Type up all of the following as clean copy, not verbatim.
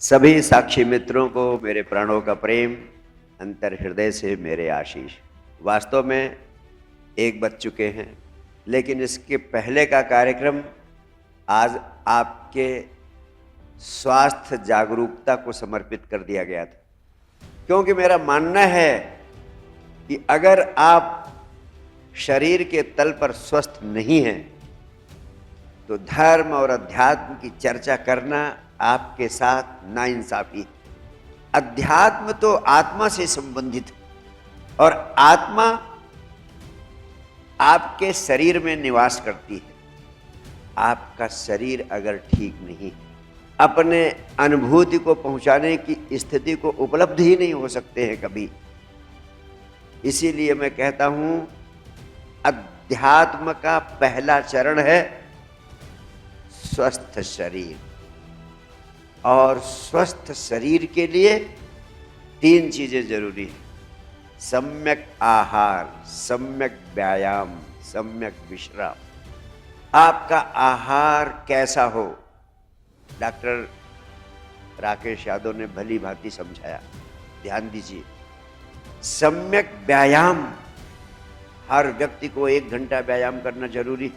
सभी साक्षी मित्रों को मेरे प्राणों का प्रेम, अंतर हृदय से मेरे आशीष। वास्तव में 1 बज चुके हैं, लेकिन इसके पहले का कार्यक्रम आज आपके स्वास्थ्य जागरूकता को समर्पित कर दिया गया था, क्योंकि मेरा मानना है कि अगर आप शरीर के तल पर स्वस्थ नहीं हैं तो धर्म और अध्यात्म की चर्चा करना आपके साथ नाइंसाफी है। अध्यात्म तो आत्मा से संबंधित है और आत्मा आपके शरीर में निवास करती है। आपका शरीर अगर ठीक नहीं है, अपने अनुभूति को पहुंचाने की स्थिति को उपलब्ध ही नहीं हो सकते हैं कभी। इसीलिए मैं कहता हूं, अध्यात्म का पहला चरण है स्वस्थ शरीर, और स्वस्थ शरीर के लिए 3 चीजें जरूरी हैं: सम्यक आहार, सम्यक व्यायाम, सम्यक विश्राम। आपका आहार कैसा हो, डॉक्टर राकेश यादव ने भली भांति समझाया, ध्यान दीजिए। सम्यक व्यायाम, हर व्यक्ति को 1 घंटा व्यायाम करना जरूरी,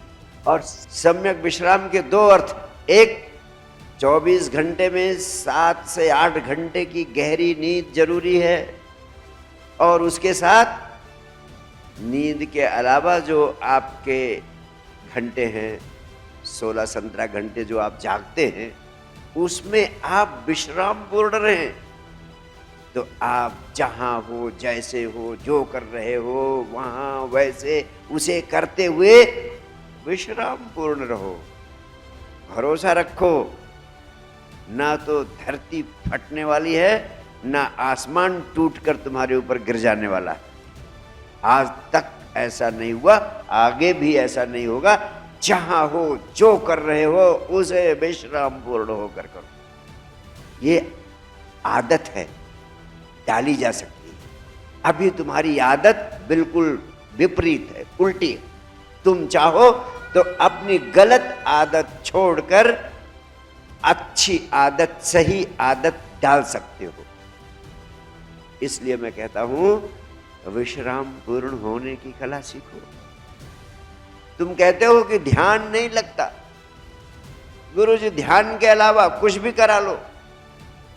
और सम्यक विश्राम के 2 अर्थ। एक, 24 घंटे में 7 से 8 घंटे की गहरी नींद जरूरी है, और उसके साथ नींद के अलावा जो आपके घंटे हैं, 16-17 घंटे जो आप जागते हैं, उसमें आप विश्राम पूर्ण रहें। तो आप जहां हो, जैसे हो, जो कर रहे हो वहां वैसे उसे करते हुए विश्राम पूर्ण रहो। भरोसा रखो, ना तो धरती फटने वाली है, ना आसमान टूटकर तुम्हारे ऊपर गिर जाने वाला है। आज तक ऐसा नहीं हुआ, आगे भी ऐसा नहीं होगा। जहां हो, जो कर रहे हो उसे विश्राम पूर्ण होकर करो। ये आदत है, डाली जा सकती है। अभी तुम्हारी आदत बिल्कुल विपरीत है, उल्टी है। तुम चाहो तो अपनी गलत आदत छोड़कर अच्छी आदत, सही आदत डाल सकते हो। इसलिए मैं कहता हूं, विश्राम पूर्ण होने की कला सीखो। तुम कहते हो कि ध्यान नहीं लगता, गुरुजी ध्यान के अलावा कुछ भी करा लो।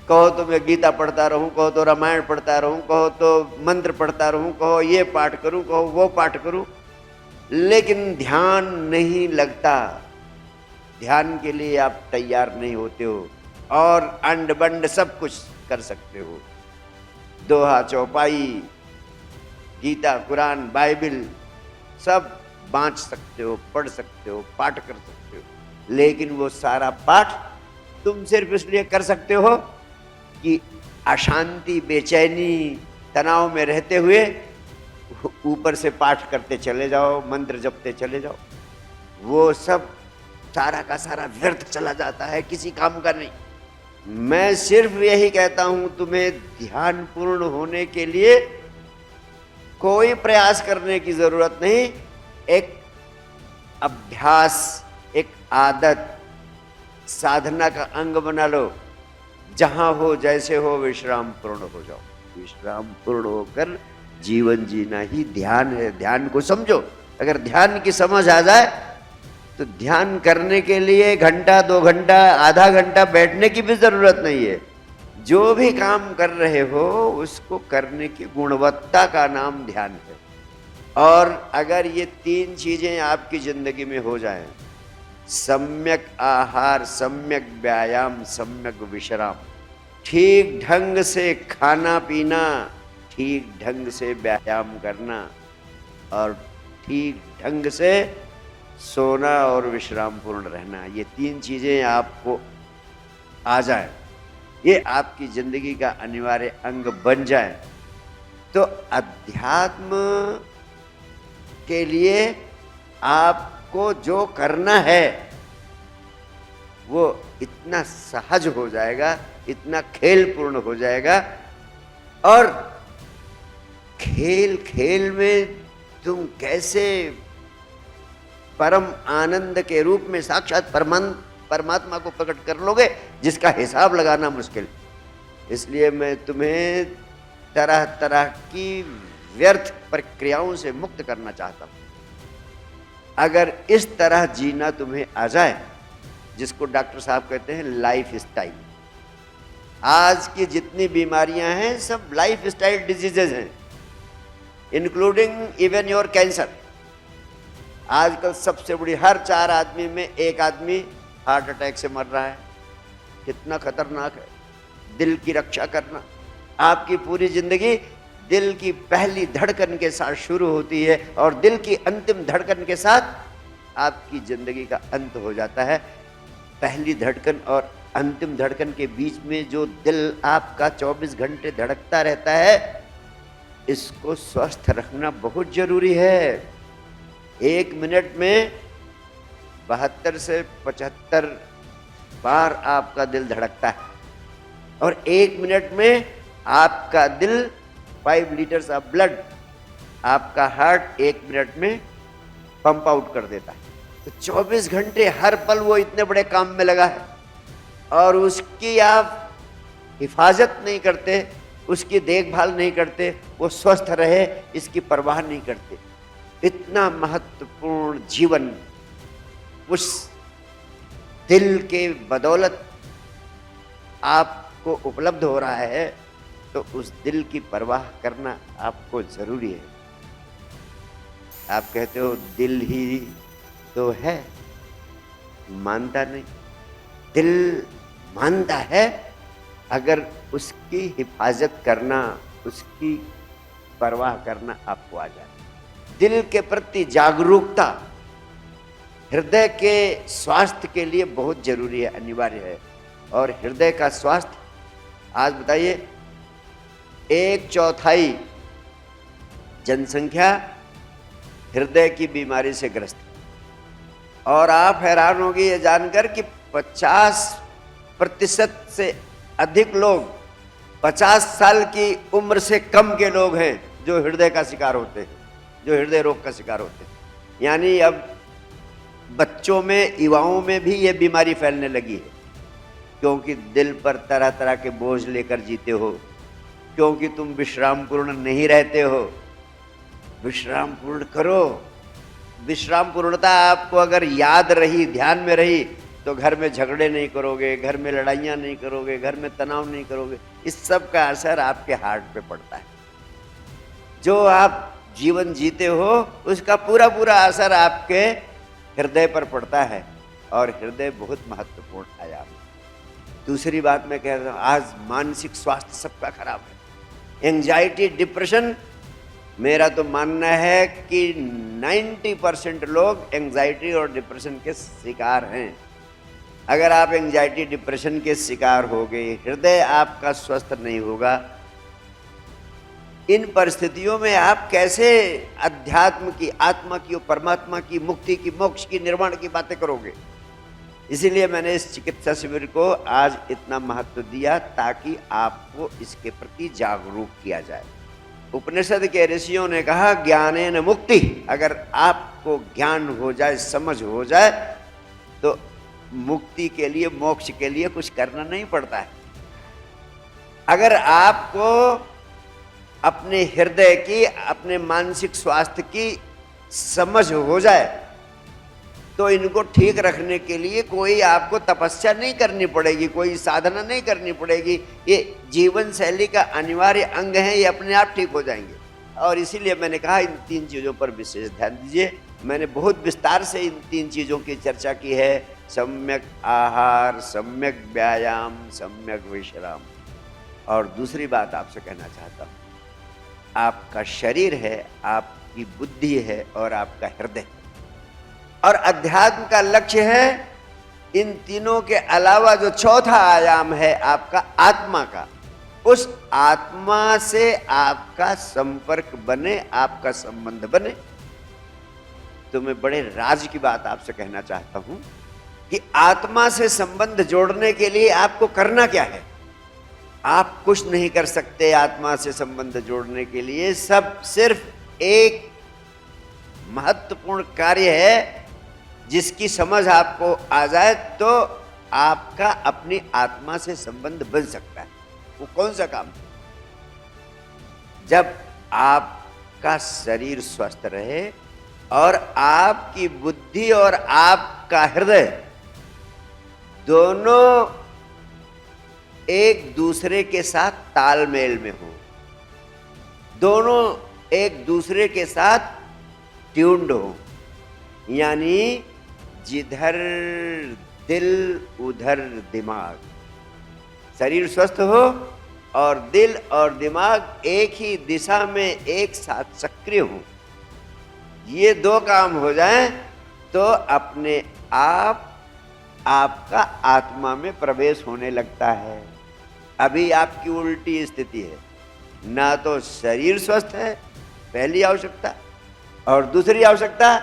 कहो तो मैं गीता पढ़ता रहूं, कहो तो रामायण पढ़ता रहूं, कहो तो मंत्र पढ़ता रहूं, कहो ये पाठ करूं, कहो वो पाठ करूं, लेकिन ध्यान नहीं लगता। ध्यान के लिए आप तैयार नहीं होते हो, और अंड बंड सब कुछ कर सकते हो। दोहा, चौपाई, गीता, कुरान, बाइबिल सब बांच सकते हो, पढ़ सकते हो, पाठ कर सकते हो, लेकिन वो सारा पाठ तुम सिर्फ इसलिए कर सकते हो कि अशांति, बेचैनी, तनाव में रहते हुए ऊपर से पाठ करते चले जाओ, मंत्र जपते चले जाओ। वो सब सारा का सारा व्यर्थ चला जाता है, किसी काम का नहीं। मैं सिर्फ यही कहता हूं, तुम्हें ध्यान पूर्ण होने के लिए कोई प्रयास करने की जरूरत नहीं। एक अभ्यास, एक आदत, साधना का अंग बना लो। जहां हो, जैसे हो, विश्राम पूर्ण हो जाओ। विश्राम पूर्ण होकर जीवन जीना ही ध्यान है। ध्यान को समझो। अगर ध्यान की समझ आ जाए तो ध्यान करने के लिए घंटा, 2 घंटा, आधा घंटा बैठने की भी जरूरत नहीं है। जो भी काम कर रहे हो उसको करने की गुणवत्ता का नाम ध्यान है। और अगर ये 3 चीजें आपकी जिंदगी में हो जाएं, सम्यक आहार, सम्यक व्यायाम, सम्यक विश्राम, ठीक ढंग से खाना पीना, ठीक ढंग से व्यायाम करना, और ठीक ढंग से सोना और विश्राम पूर्ण रहना, ये 3 चीजें आपको आ जाए, ये आपकी जिंदगी का अनिवार्य अंग बन जाए, तो अध्यात्म के लिए आपको जो करना है वो इतना सहज हो जाएगा, इतना खेल पूर्ण हो जाएगा। और खेल खेल में तुम कैसे परम आनंद के रूप में साक्षात परमात्मा को प्रकट कर लोगे, जिसका हिसाब लगाना मुश्किल। इसलिए मैं तुम्हें तरह तरह की व्यर्थ प्रक्रियाओं से मुक्त करना चाहता हूं। अगर इस तरह जीना तुम्हें आ जाए, जिसको डॉक्टर साहब कहते हैं लाइफ स्टाइल। आज की जितनी बीमारियां हैं सब लाइफ स्टाइल डिजीजेज हैं, इंक्लूडिंग इवन योर कैंसर। आजकल सबसे बड़ी, हर 4 आदमी में 1 आदमी हार्ट अटैक से मर रहा है। कितना खतरनाक है। दिल की रक्षा करना, आपकी पूरी जिंदगी दिल की पहली धड़कन के साथ शुरू होती है और दिल की अंतिम धड़कन के साथ आपकी जिंदगी का अंत हो जाता है। पहली धड़कन और अंतिम धड़कन के बीच में जो दिल आपका 24 घंटे धड़कता रहता है, इसको स्वस्थ रखना बहुत जरूरी है। 1 मिनट में 72 से 75 बार आपका दिल धड़कता है और 1 मिनट में आपका दिल 5 लीटर्स ऑफ ब्लड, आपका हार्ट 1 मिनट में पंप आउट कर देता है। तो 24 घंटे हर पल वो इतने बड़े काम में लगा है और उसकी आप हिफाजत नहीं करते, उसकी देखभाल नहीं करते, वो स्वस्थ रहे इसकी परवाह नहीं करते। इतना महत्वपूर्ण जीवन उस दिल के बदौलत आपको उपलब्ध हो रहा है, तो उस दिल की परवाह करना आपको जरूरी है। आप कहते हो दिल ही तो है, मानता नहीं। दिल मानता है अगर उसकी हिफाजत करना, उसकी परवाह करना आपको आ जाए। दिल के प्रति जागरूकता हृदय के स्वास्थ्य के लिए बहुत जरूरी है, अनिवार्य है। और हृदय का स्वास्थ्य, आज बताइए 1/4 जनसंख्या हृदय की बीमारी से ग्रस्त है। और आप हैरान होंगे ये जानकर कि 50% से अधिक लोग 50 साल की उम्र से कम के लोग हैं जो हृदय का शिकार होते हैं, जो हृदय रोग का शिकार होते हैं। यानी अब बच्चों में, युवाओं में भी ये बीमारी फैलने लगी है, क्योंकि दिल पर तरह तरह के बोझ लेकर जीते हो, क्योंकि तुम विश्राम पूर्ण नहीं रहते हो। विश्राम पूर्ण करो। विश्राम पूर्णता आपको अगर याद रही, ध्यान में रही, तो घर में झगड़े नहीं करोगे, घर में लड़ाइयाँ नहीं करोगे, घर में तनाव नहीं करोगे। इस सब का असर आपके हार्ट पे पड़ता है। जो आप जीवन जीते हो उसका पूरा पूरा असर आपके हृदय पर पड़ता है, और हृदय बहुत महत्वपूर्ण आयाम है। दूसरी बात मैं कह रहा हूँ, आज मानसिक स्वास्थ्य सबका खराब है। एंजाइटी, डिप्रेशन, मेरा तो मानना है कि 90% लोग एंजाइटी और डिप्रेशन के शिकार हैं। अगर आप एंजाइटी डिप्रेशन के शिकार हो गए, हृदय आपका स्वस्थ नहीं होगा, इन परिस्थितियों में आप कैसे अध्यात्म की, आत्मा की और परमात्मा की, मुक्ति की, मोक्ष की, निर्वाण की बातें करोगे? इसीलिए मैंने इस चिकित्सा शिविर को आज इतना महत्व दिया, ताकि आपको इसके प्रति जागरूक किया जाए। उपनिषद के ऋषियों ने कहा ज्ञानेन मुक्ति। अगर आपको ज्ञान हो जाए, समझ हो जाए, तो मुक्ति के लिए, मोक्ष के लिए कुछ करना नहीं पड़ता है। अगर आपको अपने हृदय की, अपने मानसिक स्वास्थ्य की समझ हो जाए, तो इनको ठीक रखने के लिए कोई आपको तपस्या नहीं करनी पड़ेगी, कोई साधना नहीं करनी पड़ेगी। ये जीवन शैली का अनिवार्य अंग है, ये अपने आप ठीक हो जाएंगे। और इसीलिए मैंने कहा इन 3 चीज़ों पर विशेष ध्यान दीजिए। मैंने बहुत विस्तार से इन 3 चीज़ों की चर्चा की है। सम्यक आहार, सम्यक व्यायाम, सम्यक विश्राम। और दूसरी बात आपसे कहना चाहता हूँ, आपका शरीर है, आपकी बुद्धि है और आपका हृदय। और अध्यात्म का लक्ष्य है इन तीनों के अलावा जो चौथा आयाम है आपका आत्मा का, उस आत्मा से आपका संपर्क बने, आपका संबंध बने। तो मैं बड़े राज की बात आपसे कहना चाहता हूं कि आत्मा से संबंध जोड़ने के लिए आपको करना क्या है। आप कुछ नहीं कर सकते आत्मा से संबंध जोड़ने के लिए। सब सिर्फ एक महत्वपूर्ण कार्य है, जिसकी समझ आपको आ जाए तो आपका अपनी आत्मा से संबंध बन सकता है। वो कौन सा काम? जब आपका शरीर स्वस्थ रहे और आपकी बुद्धि और आपका हृदय दोनों एक दूसरे के साथ तालमेल में हो, दोनों एक दूसरे के साथ ट्यून्ड हो, यानी जिधर दिल उधर दिमाग, शरीर स्वस्थ हो और दिल और दिमाग एक ही दिशा में एक साथ सक्रिय हो, ये दो काम हो जाएं तो अपने आप आपका आत्मा में प्रवेश होने लगता है। अभी आपकी उल्टी स्थिति है, ना तो शरीर स्वस्थ है पहली आवश्यकता, और दूसरी आवश्यकता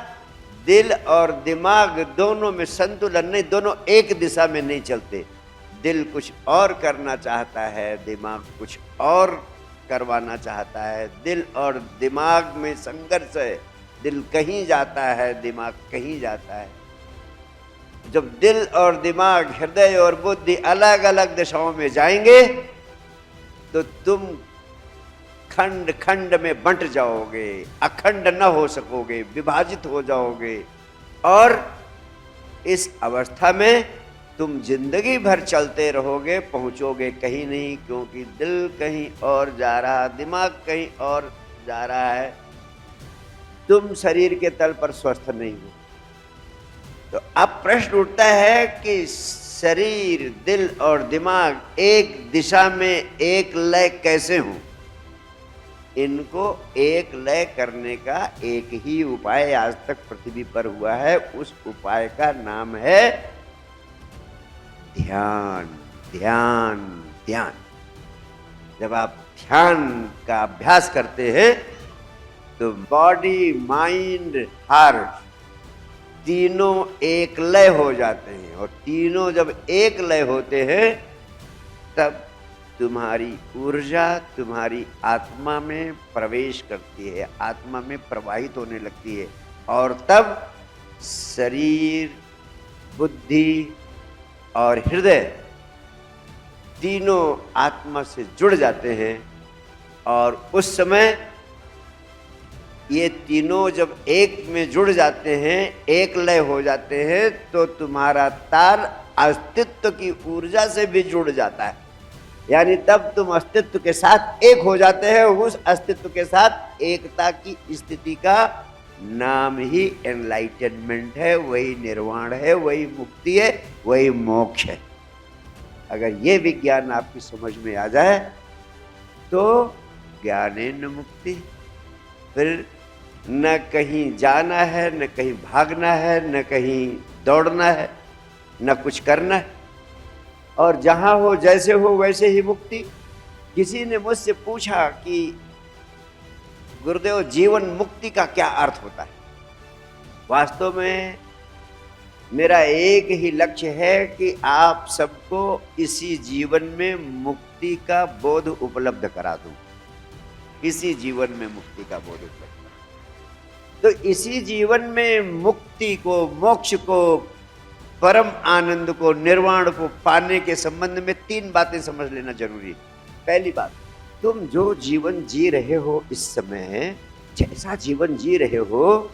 दिल और दिमाग दोनों में संतुलन नहीं, दोनों एक दिशा में नहीं चलते। दिल कुछ और करना चाहता है, दिमाग कुछ और करवाना चाहता है, दिल और दिमाग में संघर्ष है, दिल कहीं जाता है, दिमाग कहीं जाता है। जब दिल और दिमाग, हृदय और बुद्धि अलग अलग दिशाओं में जाएंगे तो तुम खंड खंड में बंट जाओगे, अखंड न हो सकोगे, विभाजित हो जाओगे, और इस अवस्था में तुम जिंदगी भर चलते रहोगे, पहुंचोगे कहीं नहीं, क्योंकि दिल कहीं और जा रहा, दिमाग कहीं और जा रहा है, तुम शरीर के तल पर स्वस्थ नहीं हो। तो अब प्रश्न उठता है कि शरीर, दिल और दिमाग एक दिशा में एक लय कैसे हों? इनको एक लय करने का एक ही उपाय आज तक पृथ्वी पर हुआ है, उस उपाय का नाम है ध्यान। ध्यान ध्यान। जब आप ध्यान का अभ्यास करते हैं तो बॉडी, माइंड, हार्ट तीनों एक लय हो जाते हैं, और तीनों जब एक लय होते हैं तब तुम्हारी ऊर्जा तुम्हारी आत्मा में प्रवेश करती है, आत्मा में प्रवाहित होने लगती है, और तब शरीर, बुद्धि और हृदय तीनों आत्मा से जुड़ जाते हैं। और उस समय ये तीनों जब एक में जुड़ जाते हैं, एक लय हो जाते हैं, तो तुम्हारा तार अस्तित्व की ऊर्जा से भी जुड़ जाता है, यानी तब तुम अस्तित्व के साथ एक हो जाते हैं। उस अस्तित्व के साथ एकता की स्थिति का नाम ही एनलाइटनमेंट है, वही निर्वाण है, वही मुक्ति है, वही मोक्ष है। अगर ये विज्ञान आपकी समझ में आ जाए तो ज्ञानेन मुक्ति, फिर न कहीं जाना है, न कहीं भागना है, न कहीं दौड़ना है, न कुछ करना है, और जहां हो जैसे हो वैसे ही मुक्ति। किसी ने मुझसे पूछा कि गुरुदेव जीवन मुक्ति का क्या अर्थ होता है? वास्तव में मेरा एक ही लक्ष्य है कि आप सबको इसी जीवन में मुक्ति का बोध उपलब्ध करा दूं, इसी जीवन में मुक्ति का बोध उपलब्ध करा। तो इसी जीवन में मुक्ति को, मोक्ष को, परम आनंद को, निर्वाण को पाने के संबंध में तीन बातें समझ लेना जरूरी है। पहली बात, तुम जो जीवन जी रहे हो इस समय, जैसा जीवन जी रहे हो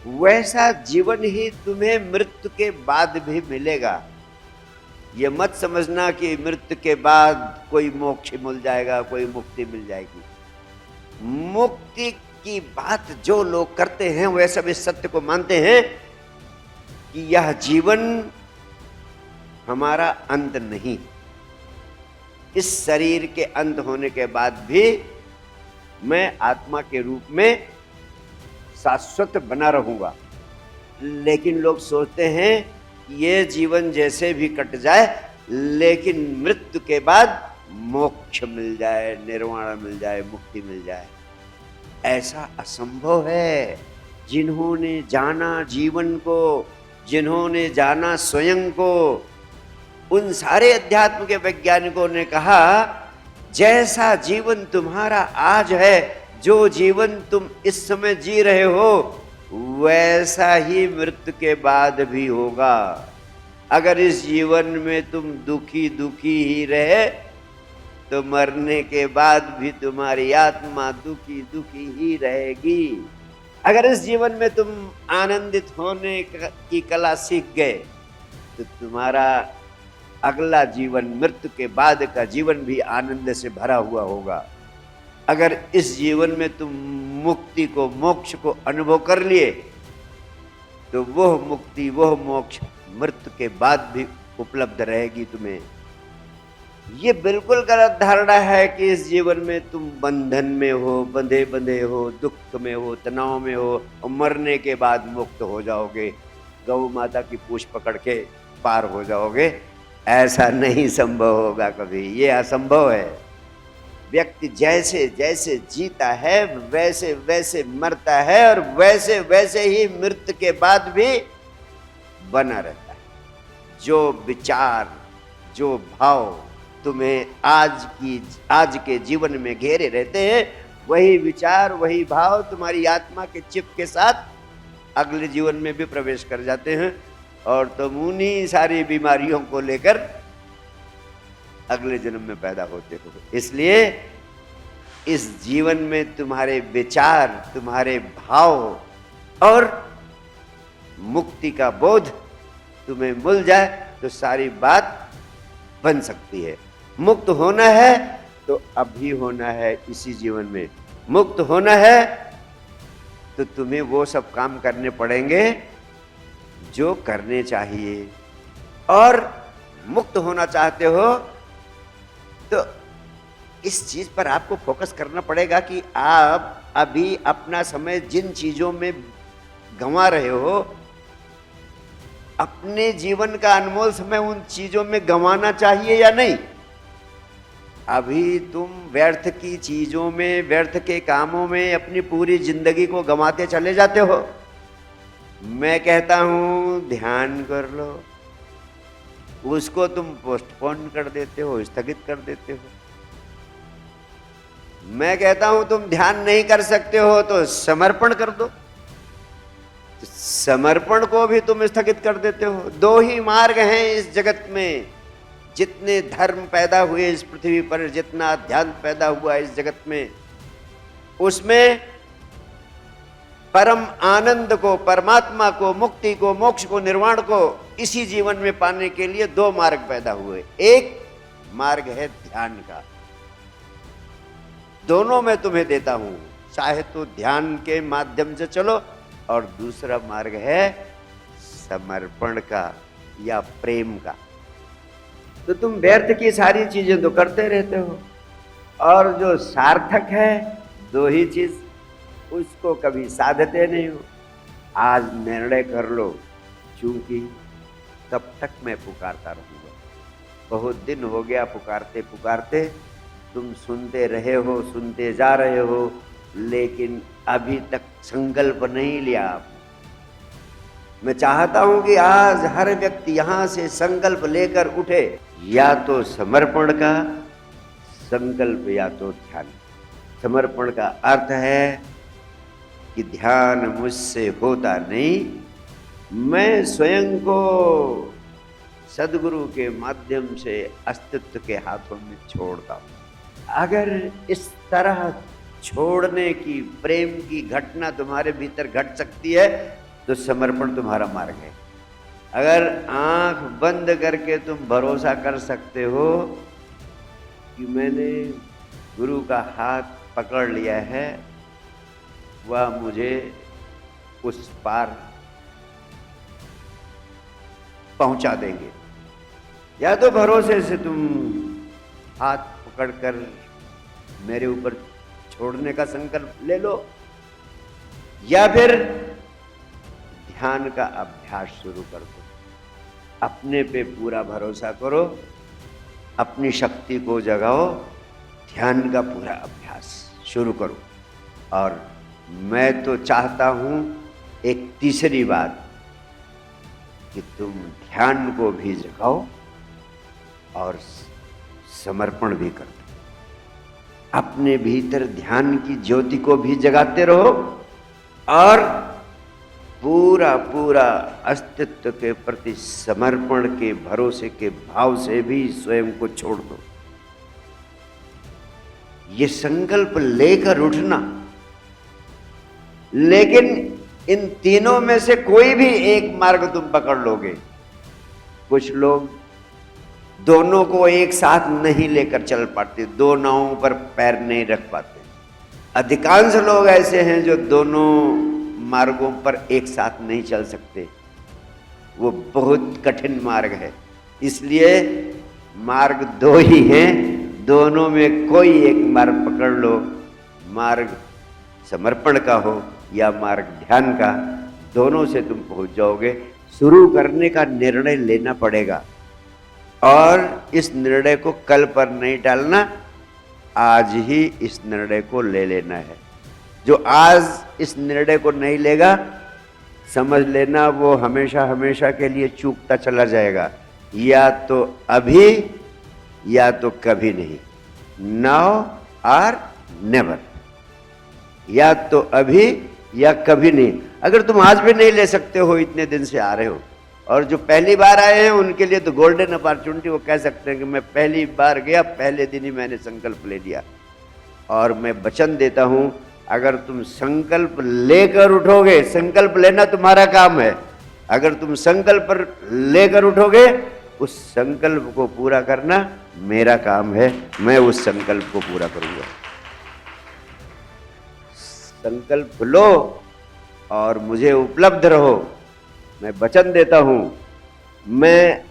वैसा जीवन ही तुम्हें मृत्यु के बाद भी मिलेगा। ये मत समझना कि मृत्यु के बाद कोई मोक्ष मिल जाएगा, कोई मुक्ति मिल जाएगी। मुक्ति की बात जो लोग करते हैं वे सब इस सत्य को मानते हैं कि यह जीवन हमारा अंत नहीं, इस शरीर के अंत होने के बाद भी मैं आत्मा के रूप में शाश्वत बना रहूंगा। लेकिन लोग सोचते हैं ये जीवन जैसे भी कट जाए, लेकिन मृत्यु के बाद मोक्ष मिल जाए, निर्वाण मिल जाए, मुक्ति मिल जाए। ऐसा असंभव है। जिन्होंने जाना जीवन को, जिन्होंने जाना स्वयं को, उन सारे अध्यात्म के वैज्ञानिकों ने कहा जैसा जीवन तुम्हारा आज है, जो जीवन तुम इस समय जी रहे हो, वैसा ही मृत्यु के बाद भी होगा। अगर इस जीवन में तुम दुखी दुखी ही रहे तो मरने के बाद भी तुम्हारी आत्मा दुखी दुखी ही रहेगी। अगर इस जीवन में तुम आनंदित होने की कला सीख गए तो तुम्हारा अगला जीवन, मृत्यु के बाद का जीवन भी आनंद से भरा हुआ होगा। अगर इस जीवन में तुम मुक्ति को, मोक्ष को अनुभव कर लिए तो वह मुक्ति, वह मोक्ष मृत्यु के बाद भी उपलब्ध रहेगी तुम्हें। ये बिल्कुल गलत धारणा है कि इस जीवन में तुम बंधन में हो, बंधे बंधे हो, दुख में हो, तनाव में हो और मरने के बाद मुक्त हो जाओगे, गौ माता की पूंछ पकड़ के पार हो जाओगे। ऐसा नहीं संभव होगा कभी, ये असंभव है। व्यक्ति जैसे जैसे जीता है वैसे वैसे मरता है और वैसे वैसे ही मृत्यु के बाद भी बना रहता है। जो विचार, जो भाव तुम्हें आज के जीवन में घेरे रहते हैं, वही विचार, वही भाव तुम्हारी आत्मा के चिप के साथ अगले जीवन में भी प्रवेश कर जाते हैं और तुम उन्हीं सारी बीमारियों को लेकर अगले जन्म में पैदा होते हो। इसलिए इस जीवन में तुम्हारे विचार, तुम्हारे भाव और मुक्ति का बोध तुम्हें मिल जाए तो सारी बात बन सकती है। मुक्त होना है तो अभी होना है, इसी जीवन में। मुक्त होना है तो तुम्हें वो सब काम करने पड़ेंगे जो करने चाहिए। और मुक्त होना चाहते हो तो इस चीज पर आपको फोकस करना पड़ेगा कि आप अभी अपना समय जिन चीजों में गंवा रहे हो, अपने जीवन का अनमोल समय उन चीजों में गंवाना चाहिए या नहीं। अभी तुम व्यर्थ की चीजों में, व्यर्थ के कामों में अपनी पूरी जिंदगी को गंवाते चले जाते हो। मैं कहता हूं ध्यान कर लो, उसको तुम पोस्टपोन कर देते हो, स्थगित कर देते हो। मैं कहता हूं तुम ध्यान नहीं कर सकते हो तो समर्पण कर दो, तो समर्पण को भी तुम स्थगित कर देते हो। दो ही मार्ग हैं इस जगत में। जितने धर्म पैदा हुए इस पृथ्वी पर, जितना अध्यात्म पैदा हुआ इस जगत में, उसमें परम आनंद को, परमात्मा को, मुक्ति को, मोक्ष को, निर्वाण को इसी जीवन में पाने के लिए दो मार्ग पैदा हुए। एक मार्ग है ध्यान का, दोनों मैं तुम्हें देता हूं, चाहे तो ध्यान के माध्यम से चलो, और दूसरा मार्ग है समर्पण का या प्रेम का। तो तुम व्यर्थ की सारी चीजें तो करते रहते हो और जो सार्थक है दो ही चीज, उसको कभी साधते नहीं हो। आज निर्णय कर लो, क्योंकि कब तक मैं पुकारता रहूंगा। बहुत दिन हो गया पुकारते पुकारते, तुम सुनते रहे हो, सुनते जा रहे हो, लेकिन अभी तक संकल्प नहीं लिया आपने। मैं चाहता हूं कि आज हर व्यक्ति यहां से संकल्प लेकर उठे, या तो समर्पण का संकल्प या तो ध्यान। समर्पण का अर्थ है कि ध्यान मुझसे होता नहीं, मैं स्वयं को सद्गुरु के माध्यम से अस्तित्व के हाथों में छोड़ता हूं। अगर इस तरह छोड़ने की, प्रेम की घटना तुम्हारे भीतर घट सकती है तो समर्पण तुम्हारा मार्ग है। अगर आंख बंद करके तुम भरोसा कर सकते हो कि मैंने गुरु का हाथ पकड़ लिया है, वह मुझे उस पार पहुंचा देंगे, या तो भरोसे से तुम हाथ पकड़कर मेरे ऊपर छोड़ने का संकल्प ले लो, या फिर ध्यान का अभ्यास शुरू कर दो। अपने पे पूरा भरोसा करो, अपनी शक्ति को जगाओ, ध्यान का पूरा अभ्यास शुरू करो। और मैं तो चाहता हूं एक तीसरी बात, कि तुम ध्यान को भी जगाओ और समर्पण भी कर दो। अपने भीतर ध्यान की ज्योति को भी जगाते रहो और पूरा पूरा अस्तित्व के प्रति समर्पण के, भरोसे के भाव से भी स्वयं को छोड़ दो। ये संकल्प लेकर उठना। लेकिन इन तीनों में से कोई भी एक मार्ग तुम पकड़ लोगे। कुछ लोग दोनों को एक साथ नहीं लेकर चल पाते, दो नावों पर पैर नहीं रख पाते। अधिकांश लोग ऐसे हैं जो दोनों मार्गों पर एक साथ नहीं चल सकते। वो बहुत कठिन मार्ग है। इसलिए मार्ग दो ही हैं, दोनों में कोई एक मार्ग पकड़ लो। मार्ग समर्पण का हो या मार्ग ध्यान का, दोनों से तुम पहुंच जाओगे। शुरू करने का निर्णय लेना पड़ेगा और इस निर्णय को कल पर नहीं टालना, आज ही इस निर्णय को ले लेना है। जो आज इस निर्णय को नहीं लेगा, समझ लेना वो हमेशा हमेशा के लिए चूकता चला जाएगा। या तो अभी या तो कभी नहीं, नाउ और नेवर। या तो अभी या कभी नहीं। अगर तुम आज भी नहीं ले सकते हो, इतने दिन से आ रहे हो, और जो पहली बार आए हैं उनके लिए तो गोल्डन अपॉर्चुनिटी। वो कह सकते हैं कि मैं पहली बार गया, पहले दिन ही मैंने संकल्प ले लिया। और मैं वचन देता हूं, अगर तुम संकल्प लेकर उठोगे, संकल्प लेना तुम्हारा काम है, अगर तुम संकल्प लेकर उठोगे, उस संकल्प को पूरा करना मेरा काम है। मैं उस संकल्प को पूरा करूंगा। संकल्प लो और मुझे उपलब्ध रहो। मैं वचन देता हूं, मैं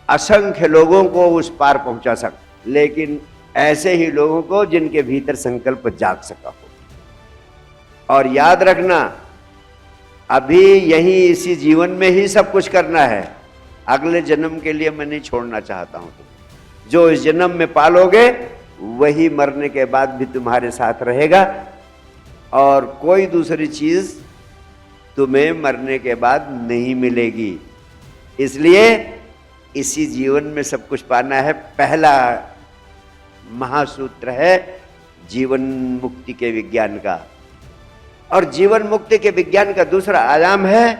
असंख्य लोगों को उस पार पहुंचा सकता, लेकिन ऐसे ही लोगों को जिनके भीतर संकल्प जाग सका हो। और याद रखना, अभी यही इसी जीवन में ही सब कुछ करना है। अगले जन्म के लिए मैं नहीं छोड़ना चाहता हूं। जो इस जन्म में पालोगे वही मरने के बाद भी तुम्हारे साथ रहेगा, और कोई दूसरी चीज तुम्हें मरने के बाद नहीं मिलेगी। इसलिए इसी जीवन में सब कुछ पाना है। पहला महासूत्र है जीवन मुक्ति के विज्ञान का, और जीवन मुक्ति के विज्ञान का दूसरा आयाम है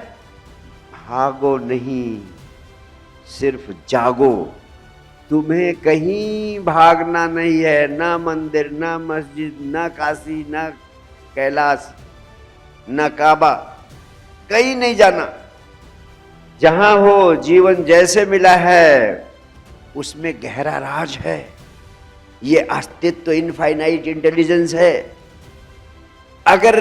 भागो नहीं, सिर्फ जागो। तुम्हें कहीं भागना नहीं है, ना मंदिर, ना मस्जिद, ना काशी, ना कैलाश, ना काबा, कहीं नहीं जाना। जहां हो, जीवन जैसे मिला है उसमें गहरा राज है। ये अस्तित्व इनफाइनाइट इंटेलिजेंस है। अगर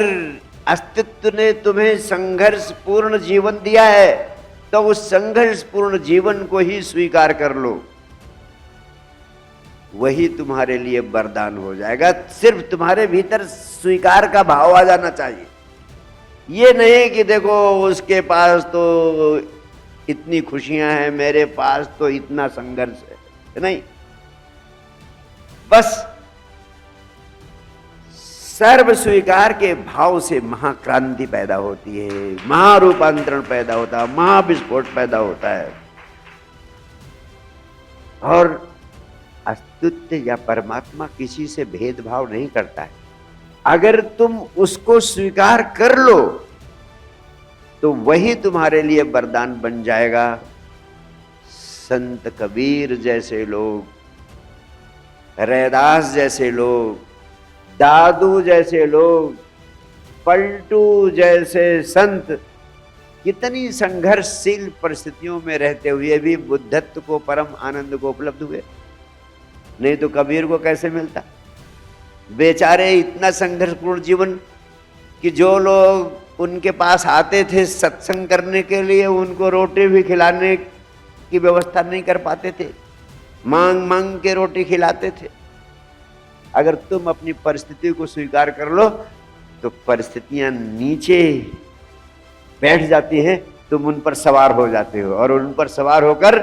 अस्तित्व ने तुम्हें संघर्षपूर्ण जीवन दिया है तो उस संघर्षपूर्ण जीवन को ही स्वीकार कर लो, वही तुम्हारे लिए वरदान हो जाएगा। सिर्फ तुम्हारे भीतर स्वीकार का भाव आ जाना चाहिए। ये नहीं कि देखो उसके पास तो इतनी खुशियां हैं, मेरे पास तो इतना संघर्ष है। नहीं, बस सर्व स्वीकार के भाव से महाक्रांति पैदा होती है, महारूपांतरण पैदा होता है, महाविस्फोट पैदा होता है। और अस्तित्व या परमात्मा किसी से भेदभाव नहीं करता है। अगर तुम उसको स्वीकार कर लो तो वही तुम्हारे लिए वरदान बन जाएगा। संत कबीर जैसे लोग, रैदास जैसे लोग, दादू जैसे लोग, पलटू जैसे संत कितनी संघर्षशील परिस्थितियों में रहते हुए भी बुद्धत्व को, परम आनंद को उपलब्ध हुए। नहीं तो कबीर को कैसे मिलता? बेचारे इतना संघर्षपूर्ण जीवन कि जो लोग उनके पास आते थे सत्संग करने के लिए, उनको रोटी भी खिलाने की व्यवस्था नहीं कर पाते थे, मांग मांग के रोटी खिलाते थे। अगर तुम अपनी परिस्थिति को स्वीकार कर लो तो परिस्थितियां नीचे बैठ जाती हैं, तुम उन पर सवार हो जाते हो, और उन पर सवार होकर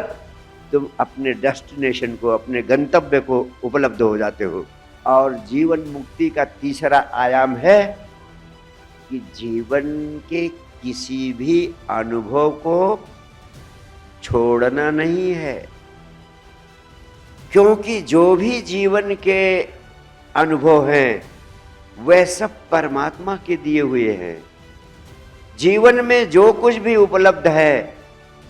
तुम अपने डेस्टिनेशन को, अपने गंतव्य को उपलब्ध हो जाते हो। और जीवन मुक्ति का तीसरा आयाम है कि जीवन के किसी भी अनुभव को छोड़ना नहीं है, क्योंकि जो भी जीवन के अनुभव हैं वह सब परमात्मा के दिए हुए हैं। जीवन में जो कुछ भी उपलब्ध है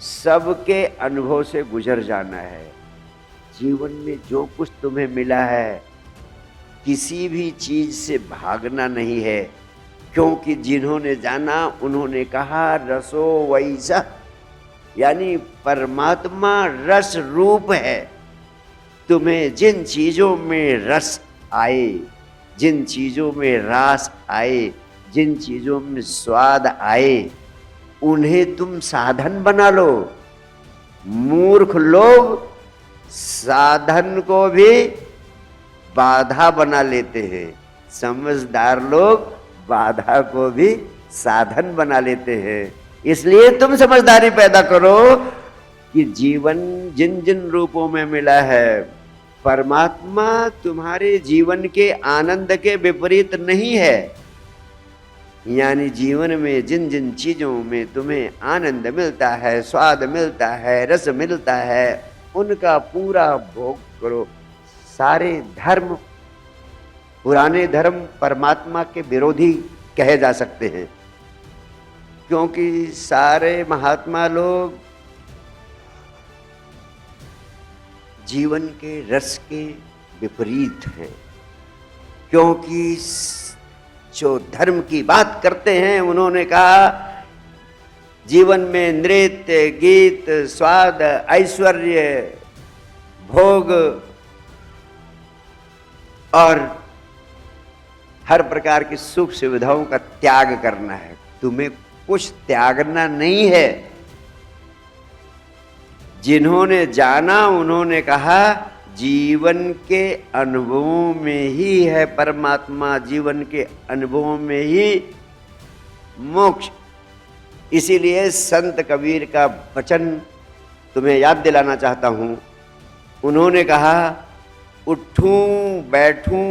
सबके अनुभव से गुजर जाना है। जीवन में जो कुछ तुम्हें मिला है किसी भी चीज से भागना नहीं है, क्योंकि जिन्होंने जाना उन्होंने कहा रसो वैसा, यानी परमात्मा रस रूप है। तुम्हें जिन चीजों में रस आए, जिन चीजों में रास आए, जिन चीजों में स्वाद आए, उन्हें तुम साधन बना लो। मूर्ख लोग साधन को भी बाधा बना लेते हैं, समझदार लोग बाधा को भी साधन बना लेते हैं। इसलिए तुम समझदारी पैदा करो कि जीवन जिन जिन रूपों में मिला है, परमात्मा तुम्हारे जीवन के आनंद के विपरीत नहीं है। यानी जीवन में जिन जिन चीजों में तुम्हें आनंद मिलता है, स्वाद मिलता है, रस मिलता है, उनका पूरा भोग करो। सारे धर्म, पुराने धर्म परमात्मा के विरोधी कहे जा सकते हैं, क्योंकि सारे महात्मा लोग जीवन के रस के विपरीत हैं। क्योंकि जो धर्म की बात करते हैं, उन्होंने कहा जीवन में नृत्य, गीत, स्वाद, ऐश्वर्य, भोग और हर प्रकार की सुख सुविधाओं का त्याग करना है। तुम्हें कुछ त्यागना नहीं है। जिन्होंने जाना उन्होंने कहा जीवन के अनुभवों में ही है परमात्मा, जीवन के अनुभवों में ही मोक्ष। इसीलिए संत कबीर का वचन तुम्हें याद दिलाना चाहता हूं। उन्होंने कहा उठूं बैठूं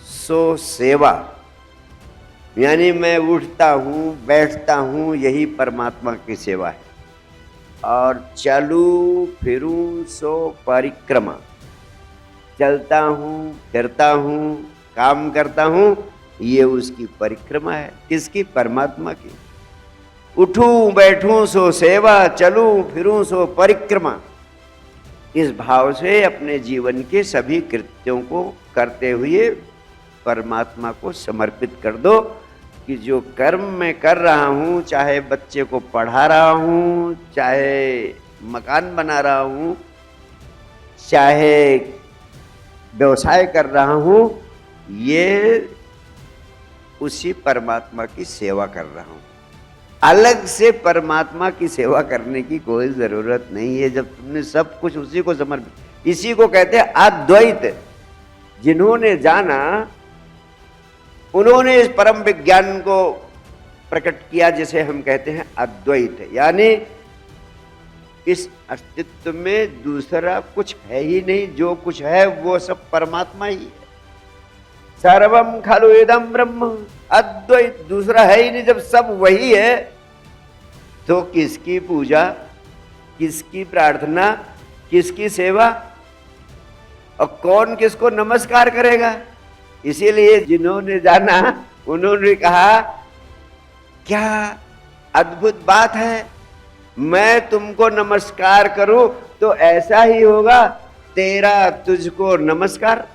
सो सेवा, यानी मैं उठता हूं बैठता हूं यही परमात्मा की सेवा है। और चलूं फिरूं सो परिक्रमा, चलता हूं फिरता हूं काम करता हूं, ये उसकी परिक्रमा है। किसकी? परमात्मा की। उठूं बैठूं सो सेवा, चलूं फिरूं सो परिक्रमा। इस भाव से अपने जीवन के सभी कृत्यों को करते हुए परमात्मा को समर्पित कर दो कि जो कर्म मैं कर रहा हूँ, चाहे बच्चे को पढ़ा रहा हूँ, चाहे मकान बना रहा हूँ, चाहे व्यवसाय कर रहा हूँ, ये उसी परमात्मा की सेवा कर रहा हूँ। अलग से परमात्मा की सेवा करने की कोई जरूरत नहीं है, जब तुमने सब कुछ उसी को समर्पित। इसी को कहते हैं अद्वैत। जिन्होंने जाना उन्होंने इस परम विज्ञान को प्रकट किया, जिसे हम कहते हैं अद्वैत। यानी इस अस्तित्व में दूसरा कुछ है ही नहीं, जो कुछ है वो सब परमात्मा ही है। सर्वम खलु इदम ब्रह्म, अद्वैत, दूसरा है ही नहीं। जब सब वही है तो किसकी पूजा, किसकी प्रार्थना, किसकी सेवा, और कौन किसको नमस्कार करेगा? इसीलिए जिन्होंने जाना उन्होंने कहा क्या अद्भुत बात है, मैं तुमको नमस्कार करूं तो ऐसा ही होगा, तेरा तुझको नमस्कार।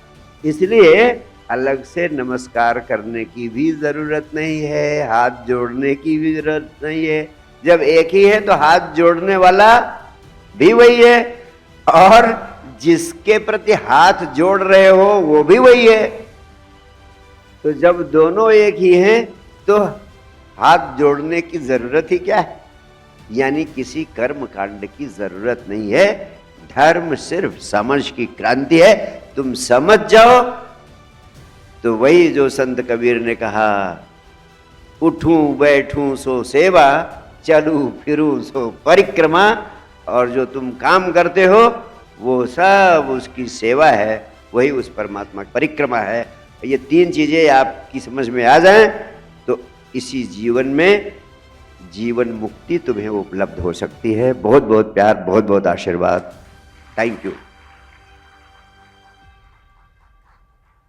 इसलिए अलग से नमस्कार करने की भी जरूरत नहीं है, हाथ जोड़ने की भी जरूरत नहीं है। जब एक ही है तो हाथ जोड़ने वाला भी वही है, और जिसके प्रति हाथ जोड़ रहे हो वो भी वही है। तो जब दोनों एक ही हैं तो हाथ जोड़ने की जरूरत ही क्या है? यानी किसी कर्म कांड की जरूरत नहीं है। धर्म सिर्फ समझ की क्रांति है। तुम समझ जाओ तो वही जो संत कबीर ने कहा, उठूं बैठूं सो सेवा, चलूं फिरूं सो परिक्रमा। और जो तुम काम करते हो वो सब उसकी सेवा है, वही उस परमात्मा की परिक्रमा है। ये तीन चीजें आपकी समझ में आ जाएं तो इसी जीवन में जीवन मुक्ति तुम्हें उपलब्ध हो सकती है। बहुत बहुत प्यार, बहुत बहुत आशीर्वाद। Thank you.